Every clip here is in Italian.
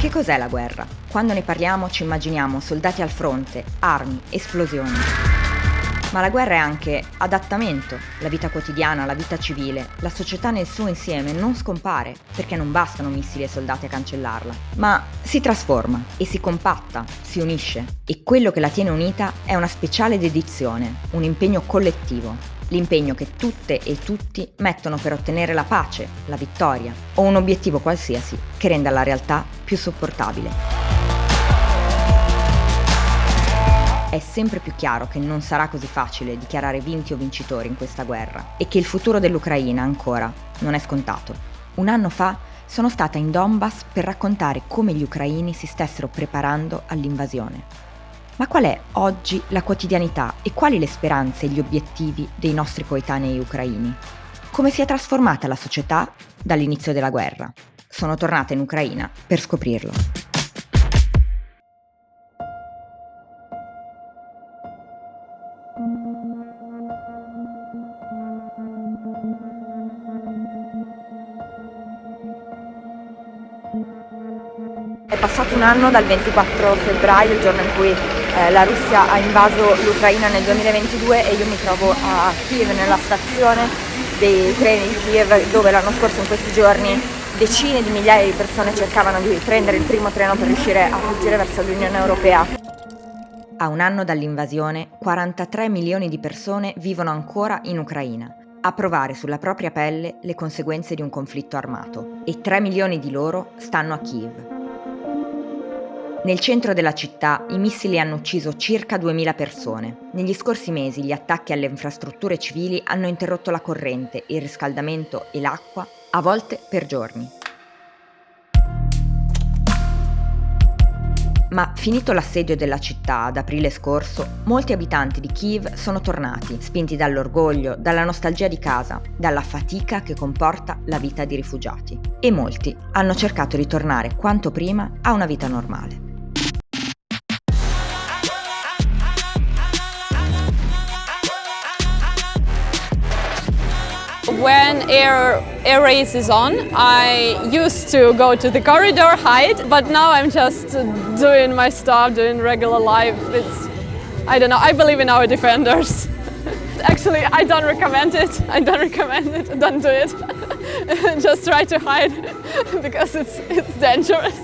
Che cos'è la guerra? Quando ne parliamo ci immaginiamo soldati al fronte, armi, esplosioni. Ma la guerra è anche adattamento, la vita quotidiana, la vita civile. La società nel suo insieme non scompare, perché non bastano missili e soldati a cancellarla, ma si trasforma e si compatta, si unisce. E quello che la tiene unita è una speciale dedizione, un impegno collettivo. L'impegno che tutte e tutti mettono per ottenere la pace, la vittoria o un obiettivo qualsiasi che renda la realtà più sopportabile. È sempre più chiaro che non sarà così facile dichiarare vinti o vincitori in questa guerra e che il futuro dell'Ucraina ancora non è scontato. Un anno fa sono stata in Donbass per raccontare come gli ucraini si stessero preparando all'invasione. Ma qual è oggi la quotidianità e quali le speranze e gli obiettivi dei nostri coetanei ucraini? Come si è trasformata la società dall'inizio della guerra? Sono tornata in Ucraina per scoprirlo. È passato un anno dal 24 febbraio, il giorno in cui la Russia ha invaso l'Ucraina nel 2022 e io mi trovo a Kiev, nella stazione dei treni di Kiev, dove l'anno scorso in questi giorni decine di migliaia di persone cercavano di prendere il primo treno per riuscire a fuggire verso l'Unione Europea. A un anno dall'invasione, 43 milioni di persone vivono ancora in Ucraina, a provare sulla propria pelle le conseguenze di un conflitto armato, e 3 milioni di loro stanno a Kiev. Nel centro della città i missili hanno ucciso circa 2000 persone. Negli scorsi mesi gli attacchi alle infrastrutture civili hanno interrotto la corrente, il riscaldamento e l'acqua, a volte per giorni. Ma finito l'assedio della città ad aprile scorso, molti abitanti di Kiev sono tornati, spinti dall'orgoglio, dalla nostalgia di casa, dalla fatica che comporta la vita di rifugiati. E molti hanno cercato di tornare quanto prima a una vita normale. When air race is on, I used to go to the corridor, hide, but now I'm just doing my stuff, doing regular life. I don't know, I believe in our defenders. Actually, I don't recommend it, don't do it. Just try to hide, because it's dangerous.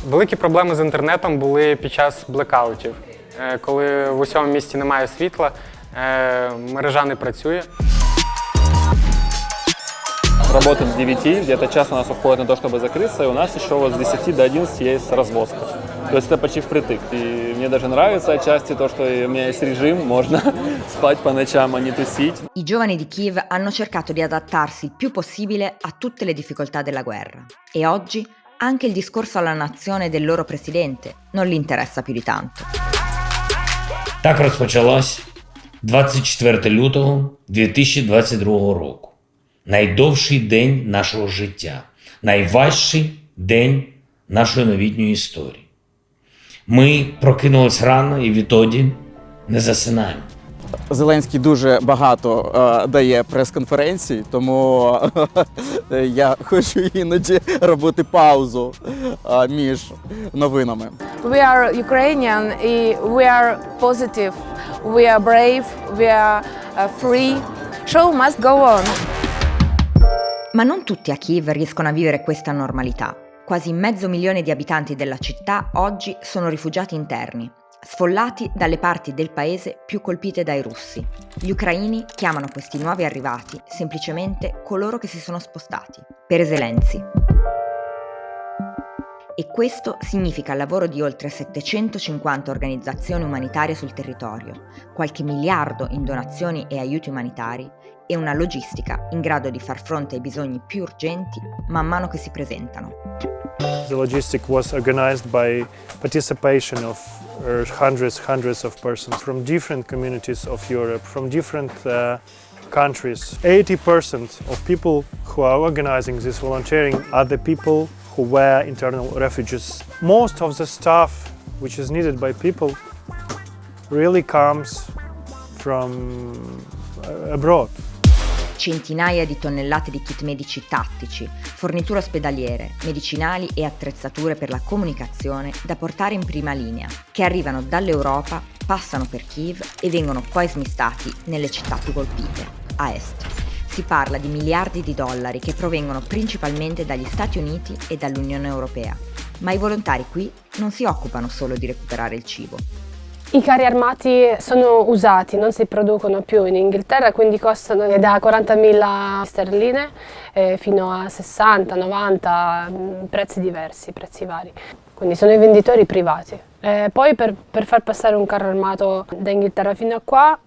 Великі проблеми з інтернетом були під час блекаутів, коли в усьому місті немає світла. Мережа не працює. Работает с 9, где-то час у нас уходит на то, чтобы закрыться, и у нас еще вот с 10 до 11 есть развозка. То есть это почти впритык. И мне даже нравится отчасти то, что у меня есть режим, можно спать по ночам, а не тусить. I giovani di Kiev hanno cercato di adattarsi il più possibile a tutte le difficoltá della guerra. E oggi anche il discorso alla nazione del loro presidente non li interessa più di tanto. Так розпочалось 24 лютого 2022 року. Найдовший день нашого життя. Найважчий день нашої новітньої історії. Ми прокинулись рано і відтоді не засинаємо. Зеленський дуже багато дає прес-конференцій, тому я хочу іноді робити паузу між новинами. We are Ukrainian, we are positive, we are brave, we are free. Show must go on. Ma non tutti a Kiev riescono a vivere questa normalità. Quasi 500.000 di abitanti della città oggi sono rifugiati interni, sfollati dalle parti del paese più colpite dai russi. Gli ucraini chiamano questi nuovi arrivati semplicemente coloro che si sono spostati, Переселенці. E questo significa il lavoro di oltre 750 organizzazioni umanitarie sul territorio, qualche miliardo in donazioni e aiuti umanitari e una logistica in grado di far fronte ai bisogni più urgenti man mano che si presentano. The logistic was organized by participation of hundreds of persons from different communities of Europe, from different countries. 80% of people who are organizing this volunteering are the people who were internal refugees. Most of the stuff which is needed by people really comes from abroad. centinaia di tonnellate di kit medici tattici, forniture ospedaliere, medicinali e attrezzature per la comunicazione da portare in prima linea, che arrivano dall'Europa, passano per Kiev e vengono poi smistati nelle città più colpite, a est. Si parla di miliardi di dollari che provengono principalmente dagli Stati Uniti e dall'Unione Europea. Ma i volontari qui non si occupano solo di recuperare il cibo. I carri armati sono usati, non si producono più in Inghilterra, quindi costano da 40.000 sterline fino a 60, 90, prezzi diversi, prezzi vari. Quindi sono i venditori privati. Poi per far passare un carro armato da Inghilterra fino a qua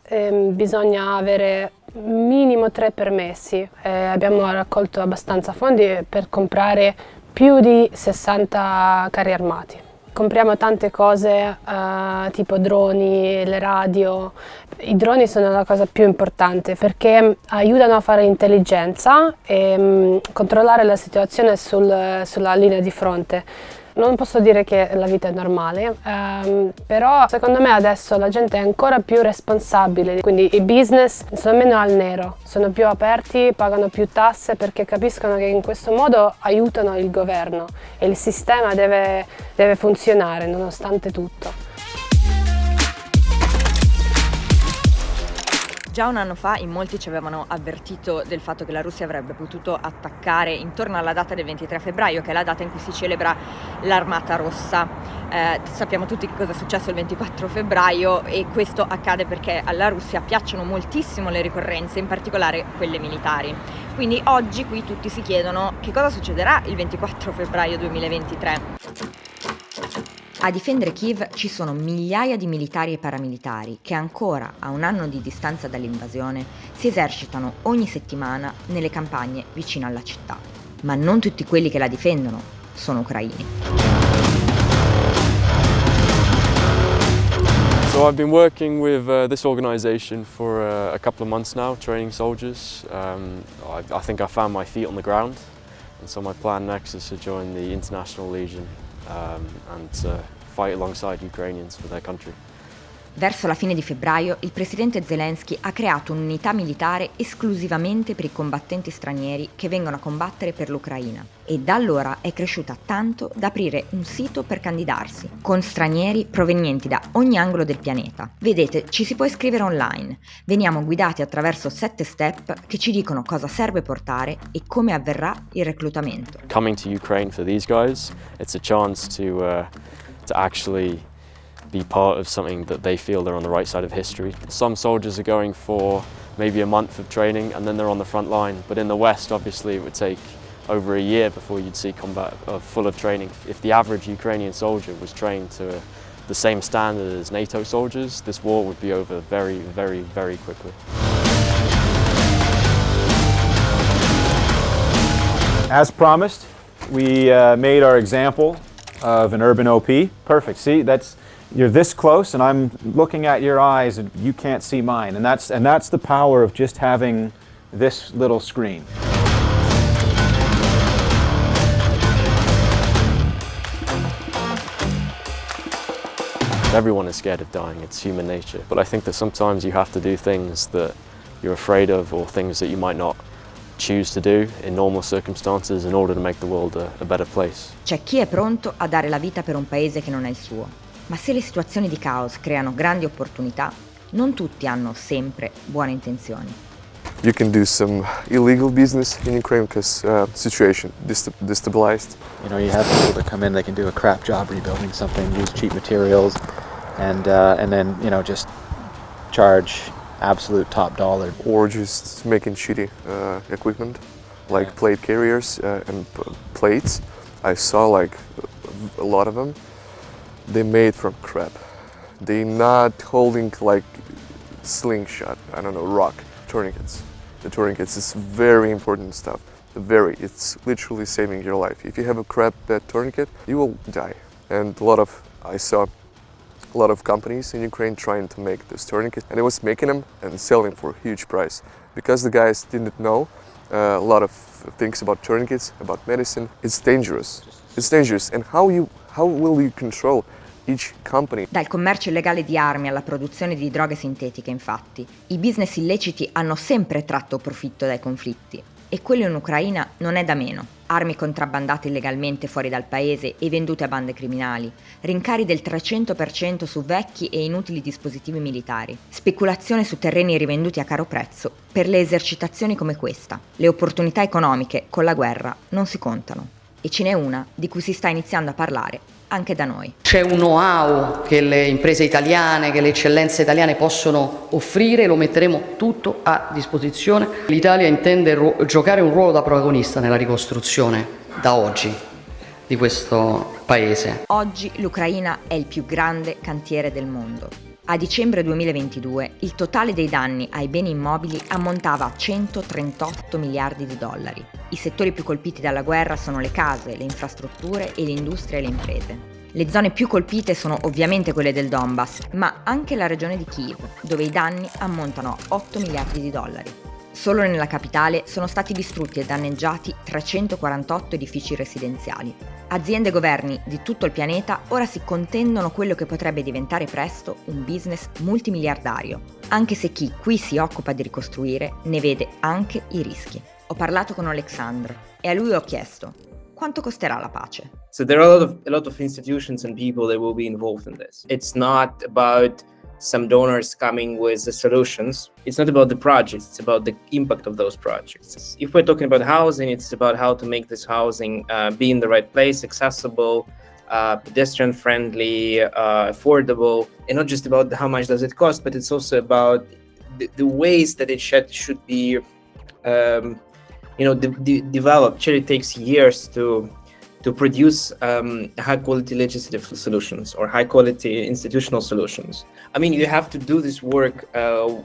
bisogna avere minimo 3 permessi. Abbiamo raccolto abbastanza fondi per comprare più di 60 carri armati. Compriamo tante cose tipo droni, le radio. I droni sono la cosa più importante perché aiutano a fare intelligenza e controllare la situazione sulla linea di fronte. Non posso dire che la vita è normale, però secondo me adesso la gente è ancora più responsabile, quindi i business sono meno al nero, sono più aperti, pagano più tasse perché capiscono che in questo modo aiutano il governo e il sistema deve funzionare nonostante tutto. Già un anno fa in molti ci avevano avvertito del fatto che la Russia avrebbe potuto attaccare intorno alla data del 23 febbraio, che è la data in cui si celebra l'Armata Rossa. Sappiamo tutti che cosa è successo il 24 febbraio e questo accade perché alla Russia piacciono moltissimo le ricorrenze, in particolare quelle militari. Quindi oggi qui tutti si chiedono che cosa succederà il 24 febbraio 2023. A difendere Kiev ci sono migliaia di militari e paramilitari che ancora, a un anno di distanza dall'invasione, si esercitano ogni settimana nelle campagne vicino alla città. Ma non tutti quelli che la difendono sono ucraini. So I've been working with this organization for a couple of months now, training soldiers. I think I found my feet on the ground, and so my plan next is to join the International Legion and fight alongside Ukrainians for their country. Verso la fine di febbraio, il presidente Zelensky ha creato un'unità militare esclusivamente per i combattenti stranieri che vengono a combattere per l'Ucraina e da allora è cresciuta tanto da aprire un sito per candidarsi, con stranieri provenienti da ogni angolo del pianeta. Vedete, ci si può iscrivere online. Veniamo guidati attraverso 7 step che ci dicono cosa serve portare e come avverrà il reclutamento. Coming to Ukraine for these guys, it's a chance to actually be part of something that they feel they're on the right side of history. Some soldiers are going for maybe a month of training and then they're on the front line, but in the West obviously it would take over a year before you'd see combat full of training. If the average Ukrainian soldier was trained to the same standard as NATO soldiers, this war would be over very, very, very quickly. As promised, we made our example of an urban OP. Perfect. See, you're this close, and I'm looking at your eyes, and you can't see mine. And that's the power of just having this little screen. Everyone is scared of dying. It's human nature. But I think that sometimes you have to do things that you're afraid of, or things that you might not choose to do in normal circumstances in order to make the world a better place. C'è chi è pronto a dare la vita per un paese che non è il suo. Ma se le situazioni di caos creano grandi opportunità, non tutti hanno sempre buone intenzioni. You can do some illegal business in Ukraine because situation destabilized. You know, you have people that come in, they can do a crap job rebuilding something, use cheap materials, and then, you know, just charge absolute top dollar. Or just making shitty equipment, like plate carriers and plates. I saw like a lot of them. They made from crap. They're not holding like slingshot, I don't know, rock, tourniquets. The tourniquets is very important stuff. It's literally saving your life. If you have a crap bad tourniquet, you will die. And I saw a lot of companies in Ukraine trying to make this tourniquet, and it was making them and selling for a huge price. Because the guys didn't know a lot of things about tourniquets, about medicine, it's dangerous. It's dangerous. And how will you control each company. Dal commercio illegale di armi alla produzione di droghe sintetiche, infatti, i business illeciti hanno sempre tratto profitto dai conflitti. E quello in Ucraina non è da meno. Armi contrabbandate illegalmente fuori dal paese e vendute a bande criminali, rincari del 300% su vecchi e inutili dispositivi militari, speculazione su terreni rivenduti a caro prezzo per le esercitazioni come questa. Le opportunità economiche con la guerra non si contano. E ce n'è una di cui si sta iniziando a parlare anche da noi. C'è un know-how che le imprese italiane, che le eccellenze italiane possono offrire, lo metteremo tutto a disposizione. L'Italia intende giocare un ruolo da protagonista nella ricostruzione da oggi di questo paese. Oggi l'Ucraina è il più grande cantiere del mondo. A dicembre 2022 il totale dei danni ai beni immobili ammontava a 138 miliardi di dollari. I settori più colpiti dalla guerra sono le case, le infrastrutture e l'industria e le imprese. Le zone più colpite sono ovviamente quelle del Donbass, ma anche la regione di Kyiv, dove i danni ammontano a 8 miliardi di dollari. Solo nella capitale sono stati distrutti e danneggiati 348 edifici residenziali. Aziende e governi di tutto il pianeta ora si contendono quello che potrebbe diventare presto un business multimiliardario, anche se chi qui si occupa di ricostruire ne vede anche i rischi. Ho parlato con Alexandre e a lui ho chiesto: quanto costerà la pace? So there are a lot of institutions and people that will be involved in this. It's not about some donors coming with the solutions. It's not about the projects, it's about the impact of those projects. If we're talking about housing, it's about how to make this housing be in the right place, accessible, pedestrian friendly, affordable, and not just about how much does it cost, but it's also about the ways that it should be developed. Actually, it takes years to produce high quality legislative solutions or high quality institutional solutions. I mean, you have to do this work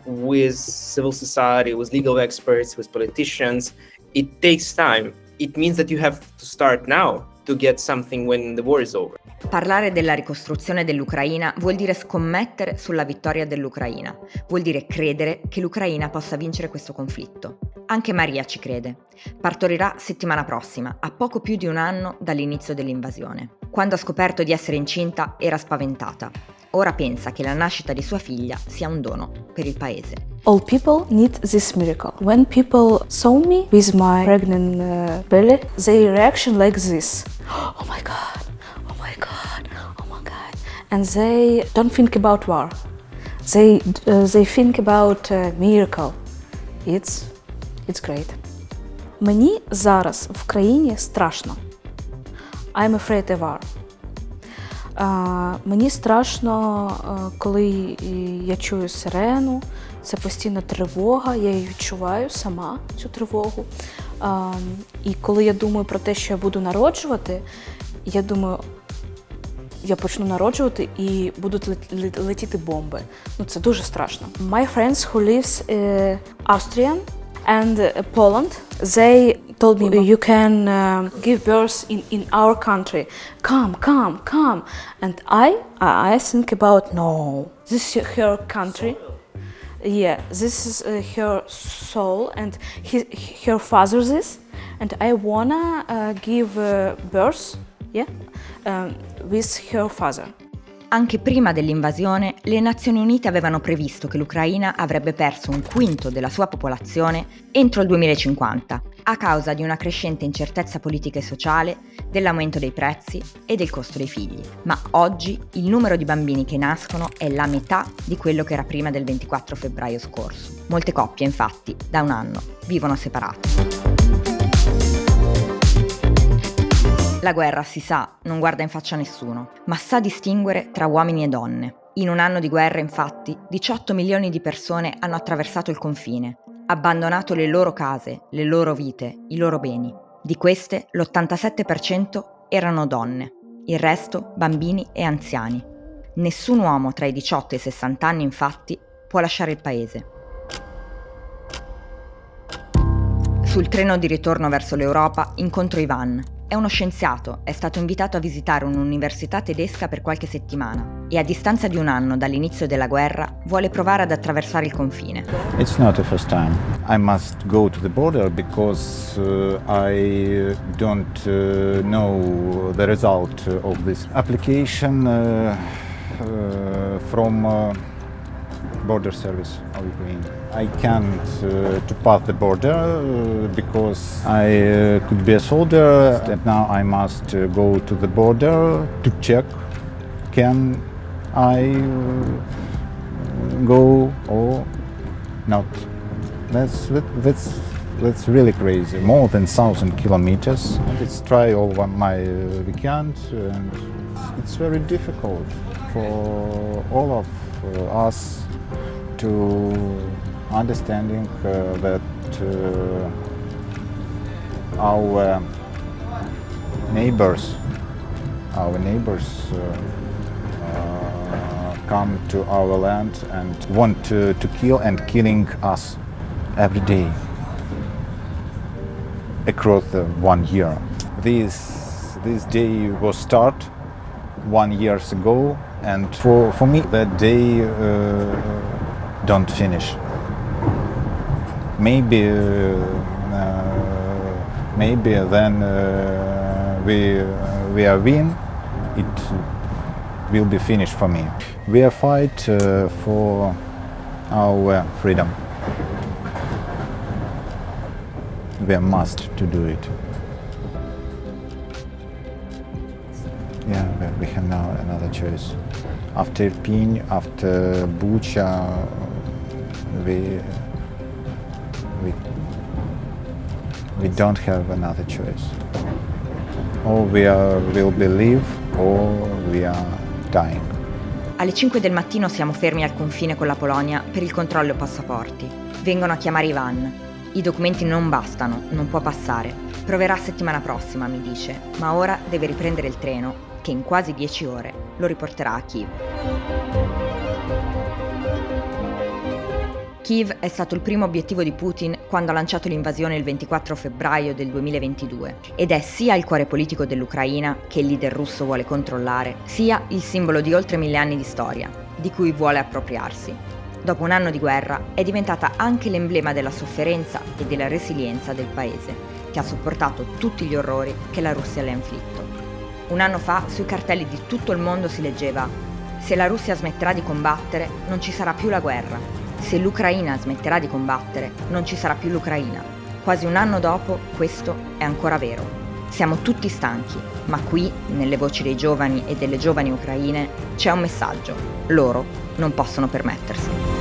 with civil society, with legal experts, with politicians. It takes time. It means that you have to start now to get something when the war is over. Parlare della ricostruzione dell'Ucraina vuol dire scommettere sulla vittoria dell'Ucraina, vuol dire credere che l'Ucraina possa vincere questo conflitto. Anche Maria ci crede. Partorirà settimana prossima, a poco più di un anno dall'inizio dell'invasione. Quando ha scoperto di essere incinta era spaventata. Ora pensa che la nascita di sua figlia sia un dono per il paese. All people need this miracle. When people saw me with my pregnant belly, their reaction like this: "Oh my God! Oh my God! Oh my God!" And they don't think about war. They think about miracle. It's great. Мені зараз в країні страшно. I'm afraid of war. Мені страшно, коли я чую сирену, це постійна тривога, я її відчуваю сама, цю тривогу. І коли я думаю про те, що я буду народжувати, я думаю, я почну народжувати і будуть летіти бомби. Ну, це дуже страшно. My friends who lives Austrian and Poland, they told me, you can give birth in our country. Come. And I think about, no, this is her country. Yeah, this is her soul and her father this. And I wanna give birth, with her father. Anche prima dell'invasione, le Nazioni Unite avevano previsto che l'Ucraina avrebbe perso un quinto della sua popolazione entro il 2050, a causa di una crescente incertezza politica e sociale, dell'aumento dei prezzi e del costo dei figli. Ma oggi il numero di bambini che nascono è la metà di quello che era prima del 24 febbraio scorso. Molte coppie, infatti, da un anno vivono separate. La guerra, si sa, non guarda in faccia a nessuno, ma sa distinguere tra uomini e donne. In un anno di guerra, infatti, 18 milioni di persone hanno attraversato il confine, abbandonato le loro case, le loro vite, i loro beni. Di queste, l'87% erano donne, il resto bambini e anziani. Nessun uomo tra i 18 e i 60 anni, infatti, può lasciare il paese. Sul treno di ritorno verso l'Europa incontro Ivan, È uno scienziato, è stato invitato a visitare un'università tedesca per qualche settimana e a distanza di un anno dall'inizio della guerra vuole provare ad attraversare il confine. It's not the first time. I must go to the border because I don't know the result of this application from border service of Ukraine. I can't to pass the border because I could be a soldier, and now I must go to the border to check can I go or not. That's really crazy. More than 1,000 kilometers. Let's try over my weekend, and it's very difficult for all of us to understanding that our neighbors come to our land and want to kill and killing us every day across the 1 year. This day was start 1 year ago, and for me that day don't finish. Maybe then we are win. It will be finished for me. We are fight for our freedom. We must to do it. Yeah, we have now another choice. After Irpin, after Bucha, we don't have another choice. Or we'll believe, or we are dying. Alle 5 del mattino siamo fermi al confine con la Polonia per il controllo passaporti. Vengono a chiamare Ivan. I documenti non bastano, non può passare. Proverà settimana prossima, mi dice, ma ora deve riprendere il treno, che in quasi 10 ore lo riporterà a Kiev. Kiev è stato il primo obiettivo di Putin quando ha lanciato l'invasione il 24 febbraio del 2022 ed è sia il cuore politico dell'Ucraina, che il leader russo vuole controllare, sia il simbolo di oltre 1000 anni di storia, di cui vuole appropriarsi. Dopo un anno di guerra è diventata anche l'emblema della sofferenza e della resilienza del paese, che ha sopportato tutti gli orrori che la Russia le ha inflitto. Un anno fa sui cartelli di tutto il mondo si leggeva: se la Russia smetterà di combattere, non ci sarà più la guerra. Se l'Ucraina smetterà di combattere, non ci sarà più l'Ucraina. Quasi un anno dopo, questo è ancora vero. Siamo tutti stanchi, ma qui, nelle voci dei giovani e delle giovani ucraine, c'è un messaggio. Loro non possono permetterselo.